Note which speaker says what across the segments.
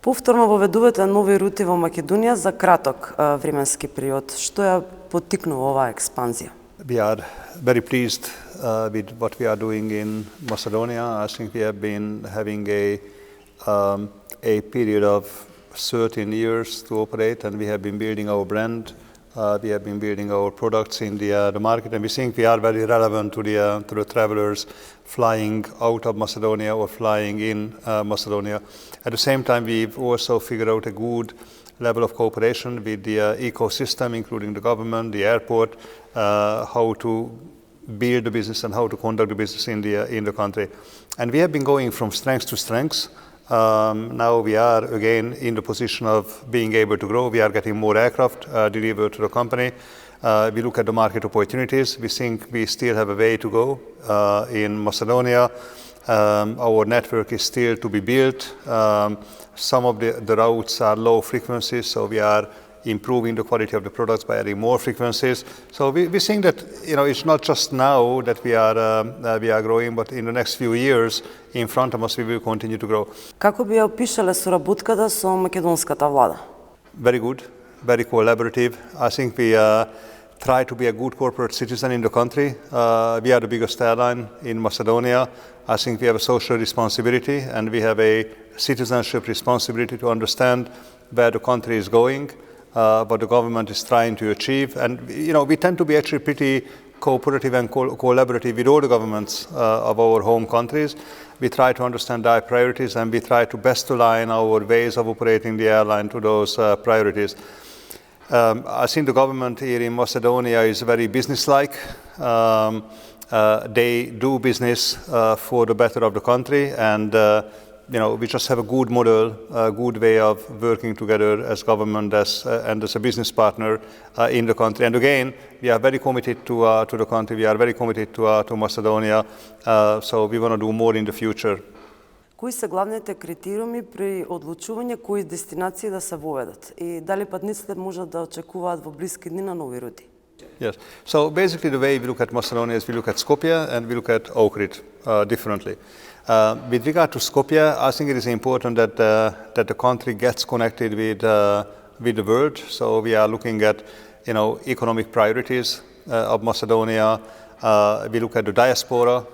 Speaker 1: Повторно воведувате нови рути во Македонија за краток временски период. Што ја поттикнува оваа експанзија?
Speaker 2: We are very pleased with what we are doing in Macedonia. I think we have been having a period of 13 years to operate, and we have been building our brand. We have been building our products in the market, and we think we are very relevant to the travelers flying out of Macedonia or flying in Macedonia. At the same time, we've also figured out a good level of cooperation with the ecosystem, including the government, the airport, how to build the business and how to conduct the business in the country. And we have been going from strength to strength. Now we are again in the position of being able to grow. We are getting more aircraft delivered to the company. We look at the market opportunities. We think we still have a way to go in Macedonia. Our network is still to be built. Some of the routes are low frequencies, so we are improving the quality of the products by adding more frequencies. So we think that it's not just now that we are growing, but in the next few years in front of us we will continue to grow.
Speaker 1: Како би ја опишале соработката со македонската влада?
Speaker 2: Very good, very collaborative. I think we try to be a good corporate citizen in the country. We are the biggest airline in Macedonia. I think we have a social responsibility and we have a citizenship responsibility to understand where the country is going, what the government is trying to achieve. And we tend to be actually pretty cooperative and collaborative with all the governments of our home countries. We try to understand their priorities and we try to best align our ways of operating the airline to those priorities. I think the government here in Macedonia is very businesslike. They do business for the better of the country, and we just have a good model, a good way of working together as government and as a business partner in the country. And again, we are very committed to the country. We are very committed to Macedonia. So we want to do more in the future.
Speaker 1: Кои се главните критериуми при одлучување кои дестинации да се воведат и дали патниците можат да очекуваат во блиски дни на нови рути?
Speaker 2: Yes. So basically the way we look at Macedonia is we look at Skopje and we look at Ohrid differently. With regard to Skopje, I think it is important that the country gets connected with the world. So we are looking at economic priorities of Macedonia. We look at the diaspora,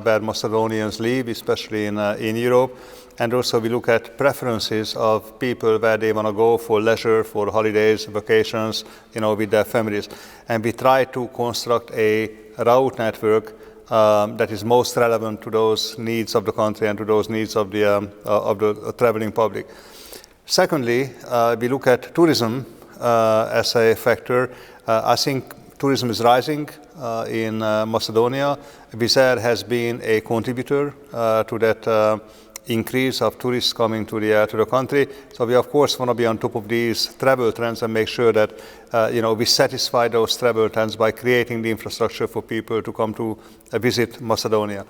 Speaker 2: where Macedonians live, especially in Europe, and also we look at preferences of people where they want to go for leisure, for holidays, vacations, with their families. And we try to construct a route network that is most relevant to those needs of the country and to those needs of the traveling public. Secondly, we look at tourism as a factor. I think tourism is rising in Macedonia. Vizer has been a contributor to that increase of tourists coming to the country. So we of course want to be on top of these travel trends and make sure that we satisfy those travel trends by creating the infrastructure for people to come to visit Macedonia.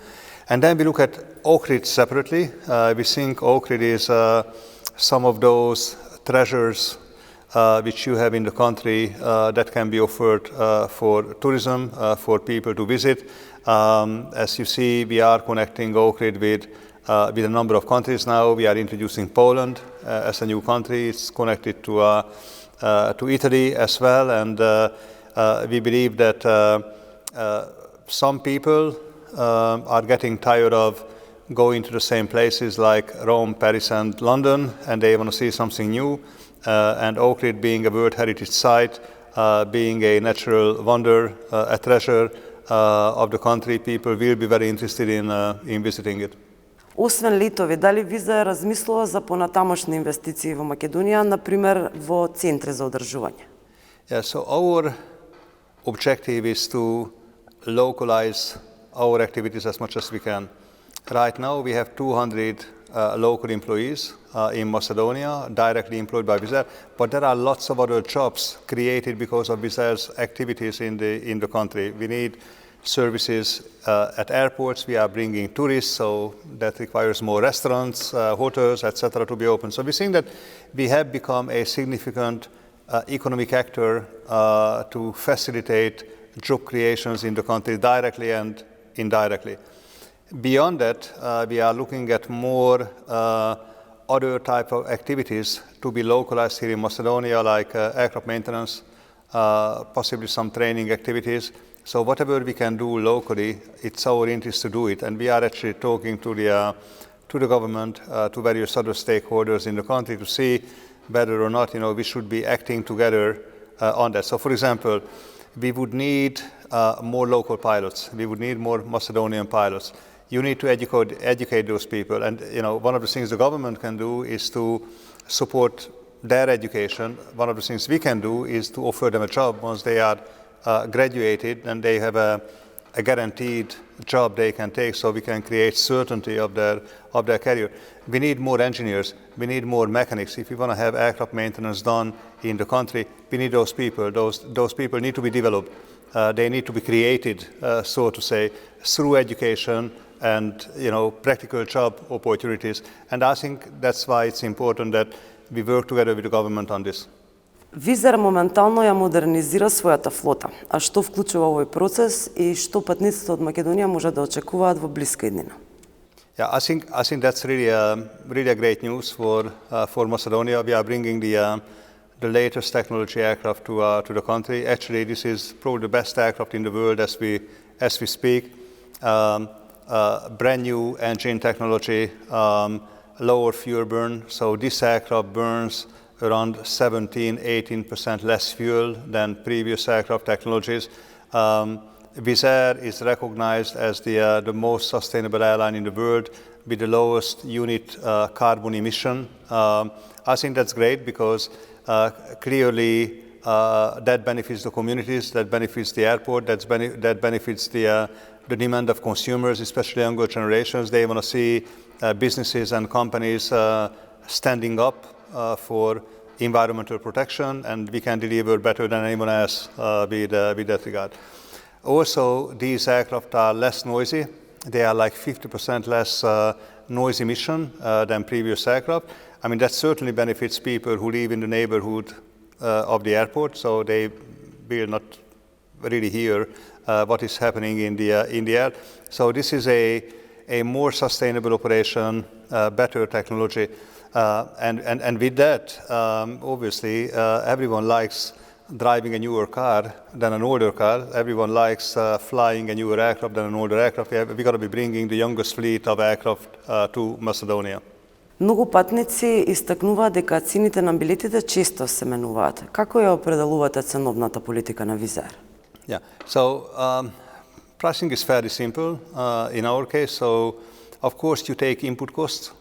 Speaker 2: And then we look at Ohrid separately. We think Ohrid is some of those treasures which you have in the country that can be offered for tourism, for people to visit. As you see, we are connecting Ohrid with a number of countries now. We are introducing Poland as a new country. It's connected to Italy as well, and we believe that some people are getting tired of going to the same places like Rome, Paris, and London, and they want to see something new. And Ohrid being a World Heritage Site, being a natural wonder, a treasure of the country, people will be very interested in visiting it.
Speaker 1: Освен летови, дали Виза размислува за понатамошни инвестиции во Македонија, например во центри за одржување?
Speaker 2: Yeah, so our objective is to localize our activities as much as we can. Right now we have 200 local employees in Macedonia, directly employed by Vizer, but there are lots of other jobs created because of Vizer's activities in the country. We need services at airports. We are bringing tourists, so that requires more restaurants, hotels, etc. to be open. So we think that we have become a significant economic actor to facilitate job creations in the country directly and indirectly. Beyond that, we are looking at more other type of activities to be localized here in Macedonia, like aircraft maintenance, possibly some training activities. So whatever we can do locally, it's our interest to do it. And we are actually talking to the government, to various other stakeholders in the country to see whether or not we should be acting together on that. So for example, we would need more local pilots. We would need more Macedonian pilots. You need to educate those people. And one of the things the government can do is to support their education. One of the things we can do is to offer them a job once they are graduated and they have a guaranteed job they can take, so we can create certainty of their career. We need more engineers. We need more mechanics. If we want to have aircraft maintenance done in the country, we need those people. Those people need to be developed. They need to be created, so to say, through education and practical job opportunities. And I think that's why it's important that we work together with the government on this.
Speaker 1: Визер моментално ја модернизира својата флота. А што вклучува овој процес и што патниците од Македонија можат да очекуваат во блиска иднина?
Speaker 2: Yeah, I think that's really a great news for Macedonia. We are bringing the latest technology aircraft to the country. Actually, this is probably the best aircraft in the world as we speak. Brand new engine technology, lower fuel burn. So this aircraft burns around 17-18% less fuel than previous aircraft technologies. Vizer is recognized as the most sustainable airline in the world with the lowest unit carbon emission. I think that's great because clearly that benefits the communities, that benefits the airport, that benefits the demand of consumers, especially younger generations. They want to see businesses and companies standing up for environmental protection, and we can deliver better than anyone else with that regard. Also, these aircraft are less noisy. They are like 50% less noise emission than previous aircraft. I mean, that certainly benefits people who live in the neighborhood of the airport, so they will not really hear what is happening in the air. So this is a more sustainable operation, better technology. And with that, obviously, everyone likes driving a newer car than an older car. Everyone likes flying a newer aircraft than an older aircraft. We've got to be bringing the youngest fleet of aircraft to Macedonia.
Speaker 1: Многу патници истакнуваат дека цените на билетите често се менуваат. Како ја определувате ценовната политика на Визер?
Speaker 2: Yeah. So pricing is fairly simple in our case. So of course you take input costs.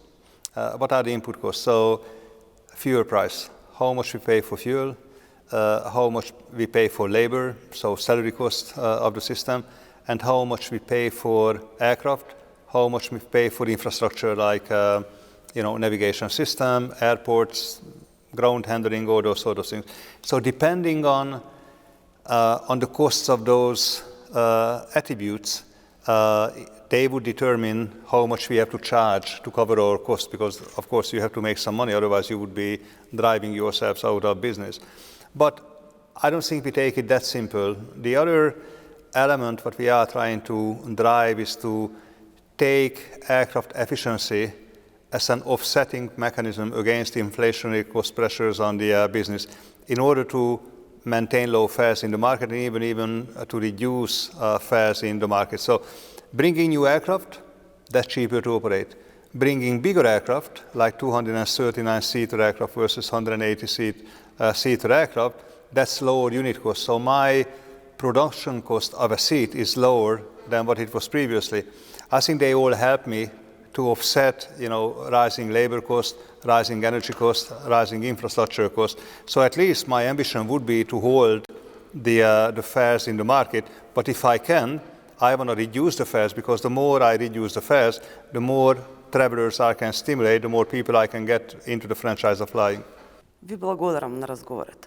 Speaker 2: What are the input costs? So fuel price, how much we pay for fuel, how much we pay for labor, so salary cost of the system, and how much we pay for aircraft, how much we pay for infrastructure like navigation system, airports, ground handling, all those sort of things. So depending on the costs of those attributes, they would determine how much we have to charge to cover our costs, because of course you have to make some money, otherwise you would be driving yourselves out of business. But I don't think we take it that simple. The other element what we are trying to drive is to take aircraft efficiency as an offsetting mechanism against inflationary cost pressures on the business in order to maintain low fares in the market and even to reduce fares in the market. So bringing new aircraft, that's cheaper to operate. Bringing bigger aircraft, like 239-seater aircraft versus 180-seater aircraft, that's lower unit cost. So my production cost of a seat is lower than what it was previously. I think they all help me to offset, rising labor costs, rising energy costs, rising infrastructure costs. So at least my ambition would be to hold the fares in the market. But if I can, I want to reduce the fares, because the more I reduce the fares, the more travelers I can stimulate, the more people I can get into the franchise of flying.
Speaker 1: Ви благодарам на разговорот.